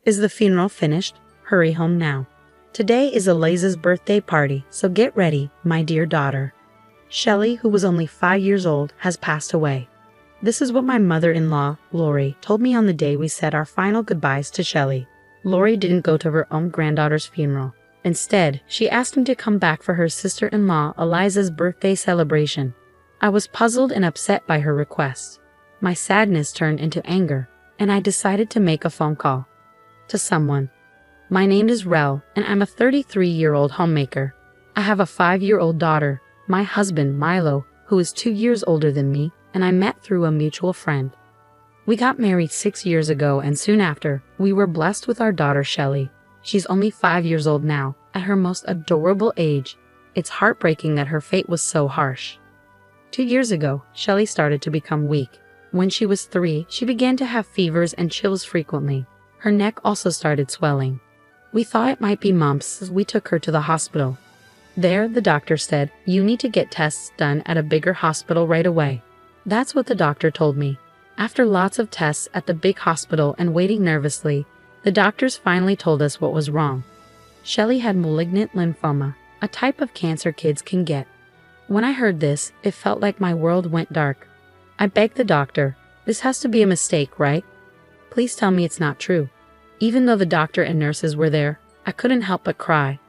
Is the funeral finished? Hurry home now. Today is Eliza's birthday party, so get ready, my dear daughter. Shelley, who was only 5 years old, has passed away. This is what my mother-in-law, Lori, told me on the day we said our final goodbyes to Shelley. Lori didn't go to her own granddaughter's funeral. Instead, she asked me to come back for her sister-in-law Eliza's birthday celebration. I was puzzled and upset by her request. My sadness turned into anger, and I decided to make a phone call. To someone. My name is Rel, and I'm a 33-year-old homemaker. I have a 5-year-old daughter, my husband Milo, who is 2 years older than me, and I met through a mutual friend. We got married 6 years ago, and soon after, we were blessed with our daughter Shelley. She's only 5 years old now, at her most adorable age. It's heartbreaking that her fate was so harsh. 2 years ago, Shelley started to become weak. When she was 3, she began to have fevers and chills frequently. Her neck also started swelling. We thought it might be mumps, so we took her to the hospital. There, the doctor said, "You need to get tests done at a bigger hospital right away." That's what the doctor told me. After lots of tests at the big hospital and waiting nervously, the doctors finally told us what was wrong. Shelley had malignant lymphoma, a type of cancer kids can get. When I heard this, it felt like my world went dark. I begged the doctor, "This has to be a mistake, right? Please tell me it's not true." Even though the doctor and nurses were there, I couldn't help but cry.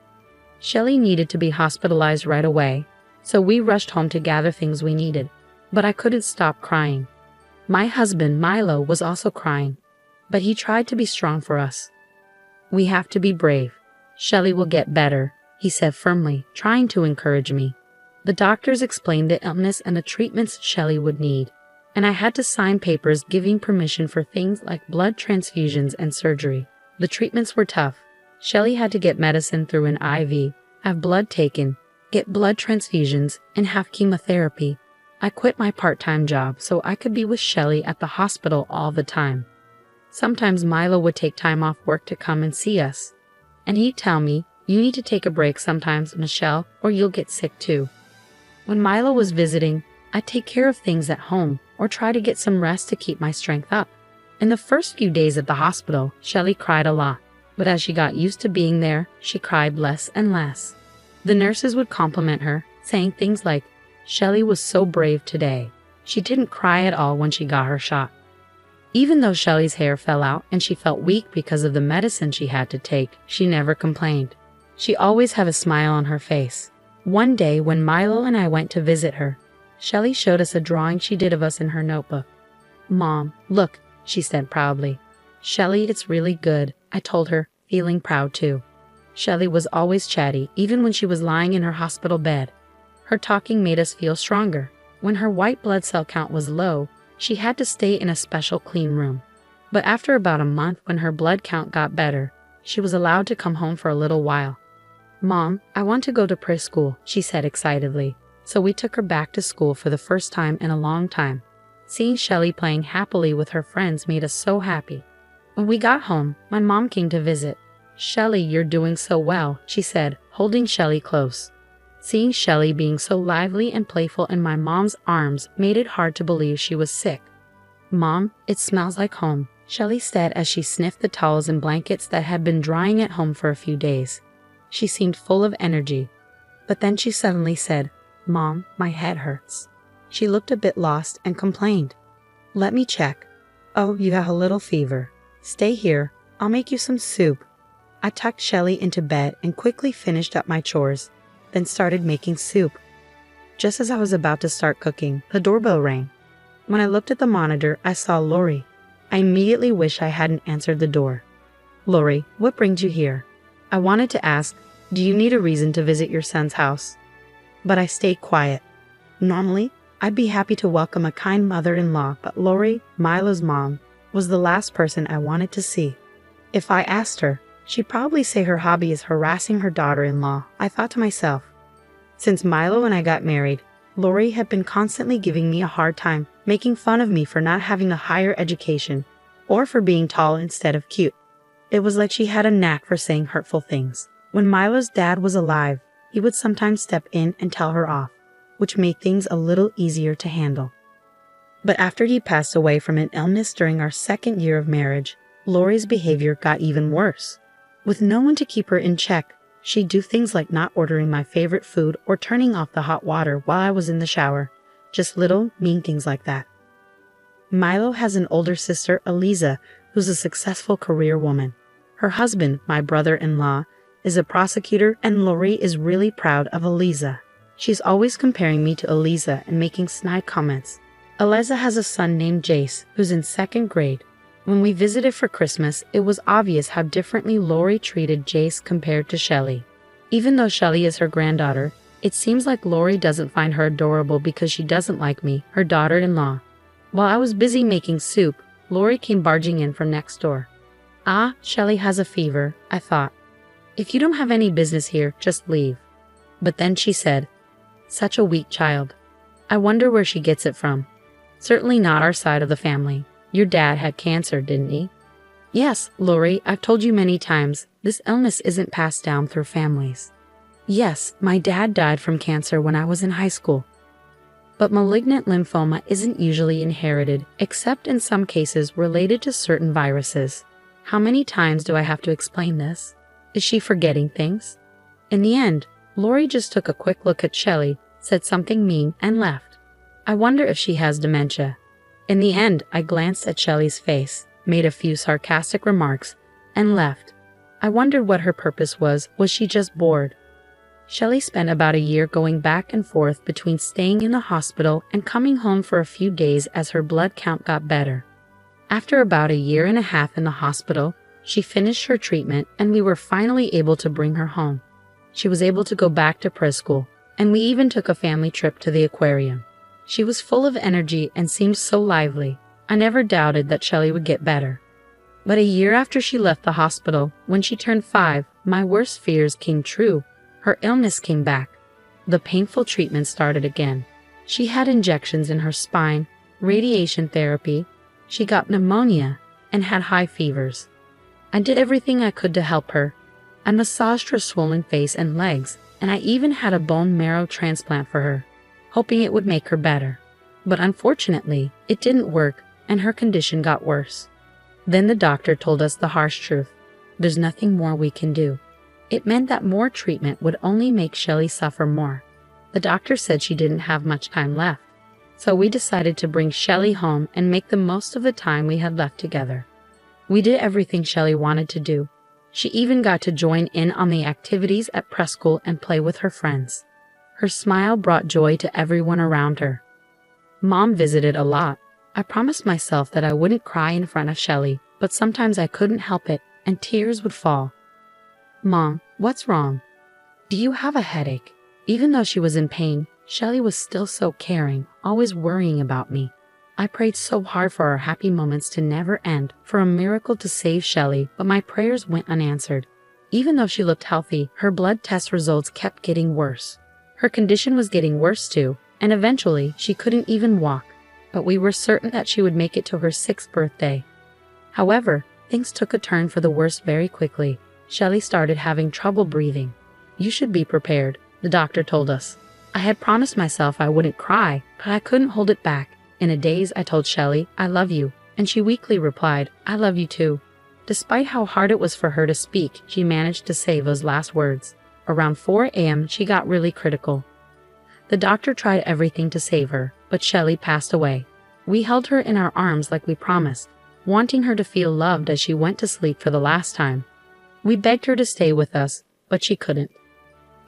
Shelley needed to be hospitalized right away, so we rushed home to gather things we needed. But I couldn't stop crying. My husband, Milo, was also crying, but he tried to be strong for us. "We have to be brave. Shelley will get better," he said firmly, trying to encourage me. The doctors explained the illness and the treatments Shelley would need, and I had to sign papers giving permission for things like blood transfusions and surgery. The treatments were tough. Shelley had to get medicine through an IV, have blood taken, get blood transfusions, and have chemotherapy. I quit my part-time job so I could be with Shelley at the hospital all the time. Sometimes Milo would take time off work to come and see us, and he'd tell me, "You need to take a break sometimes, Michelle, or you'll get sick too." When Milo was visiting, I'd take care of things at home or try to get some rest to keep my strength up. In the first few days at the hospital, Shelley cried a lot, but as she got used to being there, she cried less and less. The nurses would compliment her, saying things like, "Shelley was so brave today. She didn't cry at all when she got her shot." Even though Shelley's hair fell out and she felt weak because of the medicine she had to take, she never complained. She always had a smile on her face. One day when Milo and I went to visit her, Shelley showed us a drawing she did of us in her notebook. "Mom, look," she said proudly. "Shelley, it's really good," I told her, feeling proud too. Shelley was always chatty, even when she was lying in her hospital bed. Her talking made us feel stronger. When her white blood cell count was low, she had to stay in a special clean room. But after about a month, when her blood count got better, she was allowed to come home for a little while. "Mom, I want to go to preschool," she said excitedly. So we took her back to school for the first time in a long time. Seeing Shelley playing happily with her friends made us so happy. When we got home, my mom came to visit. "Shelley, you're doing so well," she said, holding Shelley close. Seeing Shelley being so lively and playful in my mom's arms made it hard to believe she was sick. "Mom, it smells like home," Shelley said as she sniffed the towels and blankets that had been drying at home for a few days. She seemed full of energy. But then she suddenly said, "Mom, my head hurts." She looked a bit lost and complained. "Let me check. Oh, you have a little fever. Stay here. I'll make you some soup." I tucked Shelley into bed and quickly finished up my chores, then started making soup. Just as I was about to start cooking, the doorbell rang. When I looked at the monitor, I saw Lori. I immediately wished I hadn't answered the door. "Lori, what brings you here?" I wanted to ask, "Do you need a reason to visit your son's house?" But I stayed quiet. Normally, I'd be happy to welcome a kind mother-in-law, but Lori, Milo's mom, was the last person I wanted to see. If I asked her, she'd probably say her hobby is harassing her daughter-in-law, I thought to myself. Since Milo and I got married, Lori had been constantly giving me a hard time, making fun of me for not having a higher education, or for being tall instead of cute. It was like she had a knack for saying hurtful things. When Milo's dad was alive, he would sometimes step in and tell her off, which made things a little easier to handle. But after he passed away from an illness during our second year of marriage, Lori's behavior got even worse. With no one to keep her in check, she'd do things like not ordering my favorite food or turning off the hot water while I was in the shower. Just little, mean things like that. Milo has an older sister, Eliza, who's a successful career woman. Her husband, my brother-in-law, is a prosecutor, and Lori is really proud of Eliza. She's always comparing me to Eliza and making snide comments. Eliza has a son named Jace, who's in 2nd grade. When we visited for Christmas, it was obvious how differently Lori treated Jace compared to Shelley. Even though Shelley is her granddaughter, it seems like Lori doesn't find her adorable because she doesn't like me, her daughter-in-law. While I was busy making soup, Lori came barging in from next door. Ah, Shelley has a fever, I thought. If you don't have any business here, just leave. But then she said, "Such a weak child. I wonder where she gets it from. Certainly not our side of the family. Your dad had cancer, didn't he?" "Yes, Lori, I've told you many times, this illness isn't passed down through families." "Yes, my dad died from cancer when I was in high school." But malignant lymphoma isn't usually inherited, except in some cases related to certain viruses. How many times do I have to explain this? Is she forgetting things? In the end, Lori just took a quick look at Shelley, said something mean, and left. I wonder if she has dementia. In the end, I glanced at Shelley's face, made a few sarcastic remarks, and left. I wondered what her purpose was. Was she just bored? Shelley spent about a year going back and forth between staying in the hospital and coming home for a few days as her blood count got better. After about a year and a half in the hospital, she finished her treatment and we were finally able to bring her home. She was able to go back to preschool, and we even took a family trip to the aquarium. She was full of energy and seemed so lively. I never doubted that Shelley would get better. But a year after she left the hospital, when she turned 5, my worst fears came true. Her illness came back. The painful treatment started again. She had injections in her spine, radiation therapy, she got pneumonia, and had high fevers. I did everything I could to help her. I massaged her swollen face and legs, and I even had a bone marrow transplant for her, hoping it would make her better. But unfortunately, it didn't work, and her condition got worse. Then the doctor told us the harsh truth. There's nothing more we can do. It meant that more treatment would only make Shelley suffer more. The doctor said she didn't have much time left, so we decided to bring Shelley home and make the most of the time we had left together. We did everything Shelley wanted to do. She even got to join in on the activities at preschool and play with her friends. Her smile brought joy to everyone around her. Mom visited a lot. I promised myself that I wouldn't cry in front of Shelley, but sometimes I couldn't help it, and tears would fall. "Mom, what's wrong? Do you have a headache?" Even though she was in pain, Shelley was still so caring, always worrying about me. I prayed so hard for our happy moments to never end, for a miracle to save Shelley, but my prayers went unanswered. Even though she looked healthy, her blood test results kept getting worse. Her condition was getting worse too, and eventually she couldn't even walk, but we were certain that she would make it to her 6th birthday. However, things took a turn for the worse very quickly. Shelley started having trouble breathing. "You should be prepared," the doctor told us. I had promised myself I wouldn't cry, but I couldn't hold it back. In a daze, I told Shelley, "I love you," and she weakly replied, "I love you too." Despite how hard it was for her to speak, she managed to say those last words. Around 4 a.m., she got really critical. The doctor tried everything to save her, but Shelley passed away. We held her in our arms like we promised, wanting her to feel loved as she went to sleep for the last time. We begged her to stay with us, but she couldn't.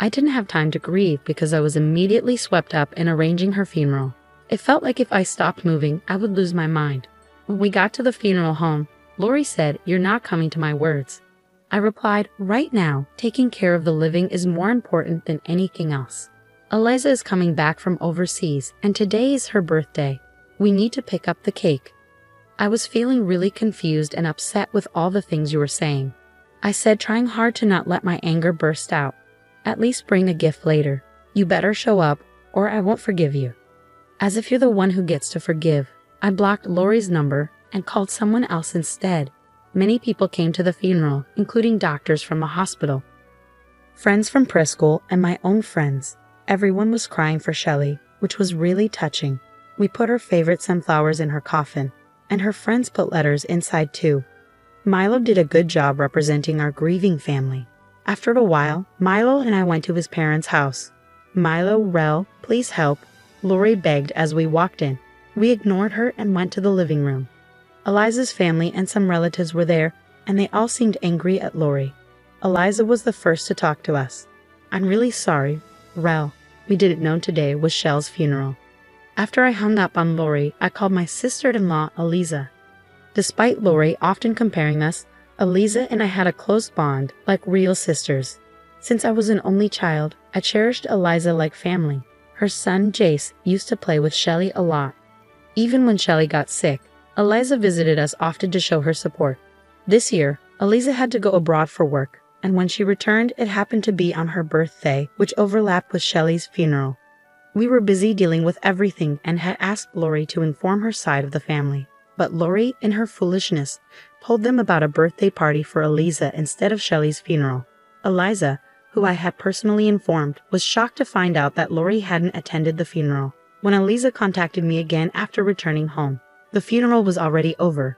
I didn't have time to grieve because I was immediately swept up in arranging her funeral. It felt like if I stopped moving, I would lose my mind. When we got to the funeral home, Lori said, "You're not coming to my words." I replied, "Right now, taking care of the living is more important than anything else. Eliza is coming back from overseas, and today is her birthday. We need to pick up the cake." I was feeling really confused and upset with all the things you were saying. I said, trying hard to not let my anger burst out. "At least bring a gift later. You better show up, or I won't forgive you." As if you're the one who gets to forgive, I blocked Lori's number and called someone else instead. Many people came to the funeral, including doctors from the hospital, friends from preschool, and my own friends. Everyone was crying for Shelley, which was really touching. We put her favorite sunflowers in her coffin, and her friends put letters inside too. Milo did a good job representing our grieving family. After a while, Milo and I went to his parents' house. Milo, Rel, please help, Lori begged as we walked in. We ignored her and went to the living room. Eliza's family and some relatives were there, and they all seemed angry at Lori. Eliza was the first to talk to us. I'm really sorry, Rel. We didn't know today was Shell's funeral. After I hung up on Lori, I called my sister-in-law, Eliza. Despite Lori often comparing us, Eliza and I had a close bond, like real sisters. Since I was an only child, I cherished Eliza like family. Her son, Jace, used to play with Shelly a lot. Even when Shelly got sick, Eliza visited us often to show her support. This year, Eliza had to go abroad for work, and when she returned, it happened to be on her birthday, which overlapped with Shelly's funeral. We were busy dealing with everything and had asked Lori to inform her side of the family. But Lori, in her foolishness, told them about a birthday party for Eliza instead of Shelly's funeral. Eliza, who I had personally informed, was shocked to find out that Lori hadn't attended the funeral. When Eliza contacted me again after returning home, the funeral was already over,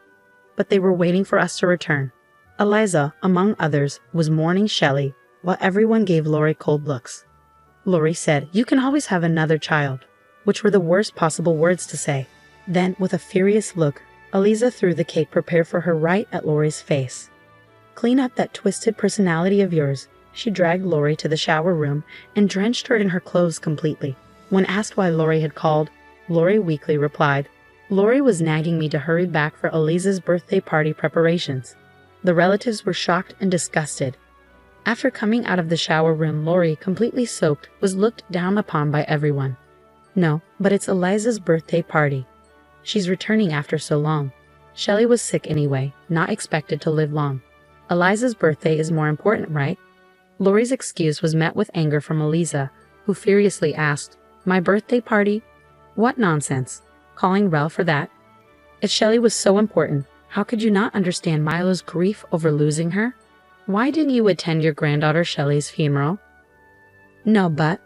but they were waiting for us to return. Eliza, among others, was mourning Shelly, while everyone gave Lori cold looks. Lori said, "You can always have another child," which were the worst possible words to say. Then, with a furious look, Eliza threw the cake prepared for her right at Lori's face. "Clean up that twisted personality of yours." She dragged Lori to the shower room and drenched her in her clothes completely. When asked why Lori had called, Lori weakly replied, "Lori was nagging me to hurry back for Eliza's birthday party preparations." The relatives were shocked and disgusted. After coming out of the shower room, Lori, completely soaked, was looked down upon by everyone. "No, but it's Eliza's birthday party. She's returning after so long. Shelly was sick anyway, not expected to live long. Eliza's birthday is more important, right?" Lori's excuse was met with anger from Eliza, who furiously asked, "My birthday party? What nonsense. Calling Rel for that? If Shelly was so important, how could you not understand Milo's grief over losing her? Why didn't you attend your granddaughter Shelly's funeral?" "No, but..."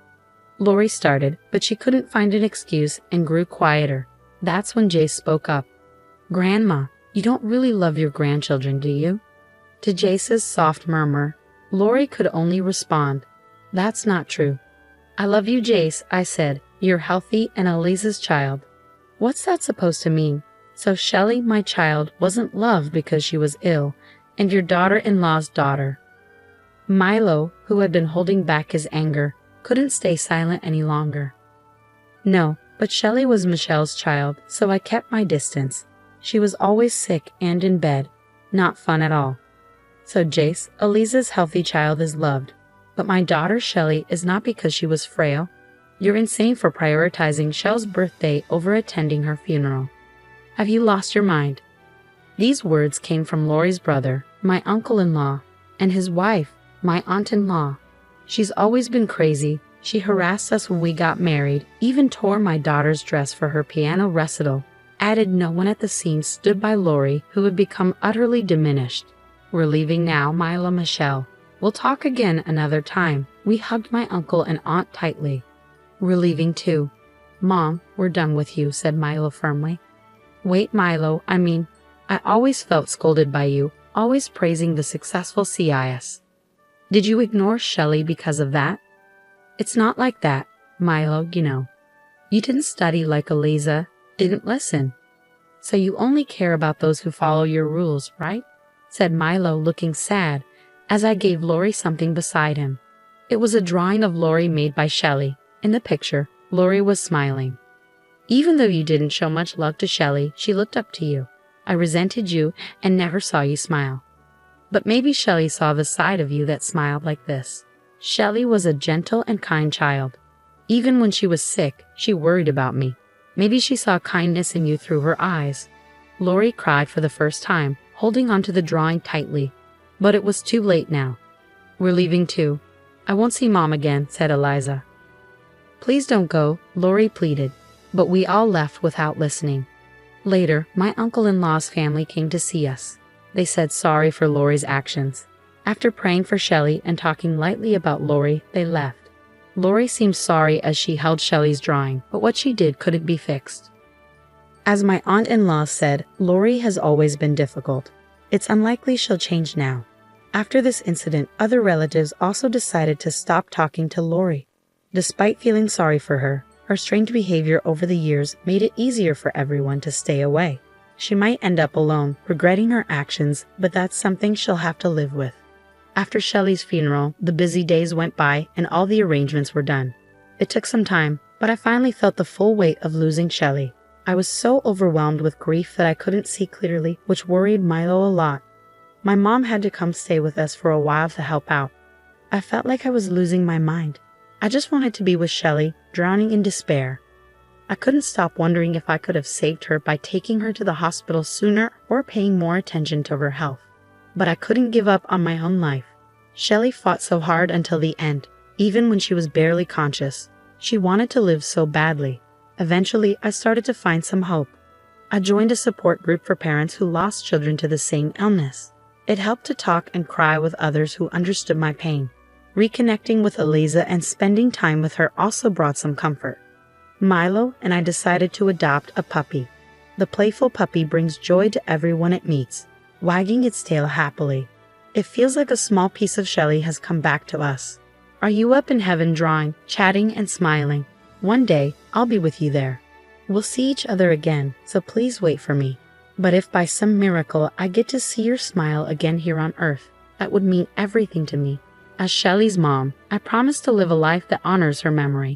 Lori started, but she couldn't find an excuse and grew quieter. That's when Jace spoke up. "Grandma, you don't really love your grandchildren, do you?" To Jace's soft murmur, Lori could only respond, "That's not true." "I love you, Jace," I said. "You're healthy and Eliza's child." "What's that supposed to mean? So Shelly, my child, wasn't loved because she was ill, and your daughter-in-law's daughter." Milo, who had been holding back his anger, couldn't stay silent any longer. "No, but Shelly was Michelle's child, so I kept my distance. She was always sick and in bed. Not fun at all." "So Jace, Eliza's healthy child is loved, but my daughter Shelly is not because she was frail. You're insane for prioritizing Shell's birthday over attending her funeral. Have you lost your mind?" These words came from Lori's brother, my uncle-in-law, and his wife, my aunt-in-law. She's always been crazy. She harassed us when we got married, even tore my daughter's dress for her piano recital. Added no one at the scene stood by Lori, who had become utterly diminished. "We're leaving now, Milo, Michelle. We'll talk again another time." We hugged my uncle and aunt tightly. "We're leaving too." "Mom, we're done with you," said Milo firmly. "Wait, Milo, I always felt scolded by you, always praising the successful CIS. Did you ignore Shelly because of that?" "It's not like that, Milo, you know. You didn't study like Eliza, didn't listen. So you only care about those who follow your rules, right?" said Milo, looking sad, as I gave Lori something beside him. It was a drawing of Lori made by Shelly. In the picture, Lori was smiling. "Even though you didn't show much love to Shelly, she looked up to you. I resented you and never saw you smile. But maybe Shelly saw the side of you that smiled like this." Shelly was a gentle and kind child. Even when she was sick, she worried about me. Maybe she saw kindness in you through her eyes. Lori cried for the first time, holding onto the drawing tightly. But it was too late now. "We're leaving too. I won't see Mom again," said Eliza. "Please don't go," Lori pleaded, but we all left without listening. Later, my uncle-in-law's family came to see us. They said sorry for Lori's actions. After praying for Shelly and talking lightly about Lori, they left. Lori seemed sorry as she held Shelly's drawing, but what she did couldn't be fixed. As my aunt-in-law said, Lori has always been difficult. It's unlikely she'll change now. After this incident, other relatives also decided to stop talking to Lori. Despite feeling sorry for her, her strange behavior over the years made it easier for everyone to stay away. She might end up alone, regretting her actions, but that's something she'll have to live with. After Shelley's funeral, the busy days went by and all the arrangements were done. It took some time, but I finally felt the full weight of losing Shelley. I was so overwhelmed with grief that I couldn't see clearly, which worried Milo a lot. My mom had to come stay with us for a while to help out. I felt like I was losing my mind. I just wanted to be with Shelley, drowning in despair. I couldn't stop wondering if I could have saved her by taking her to the hospital sooner or paying more attention to her health. But I couldn't give up on my own life. Shelley fought so hard until the end, even when she was barely conscious. She wanted to live so badly. Eventually, I started to find some hope. I joined a support group for parents who lost children to the same illness. It helped to talk and cry with others who understood my pain. Reconnecting with Eliza and spending time with her also brought some comfort. Milo and I decided to adopt a puppy. The playful puppy brings joy to everyone it meets, wagging its tail happily. It feels like a small piece of Shelley has come back to us. Are you up in heaven drawing, chatting, and smiling? One day, I'll be with you there. We'll see each other again, so please wait for me. But if by some miracle I get to see your smile again here on Earth, that would mean everything to me. As Shelley's mom, I promise to live a life that honors her memory.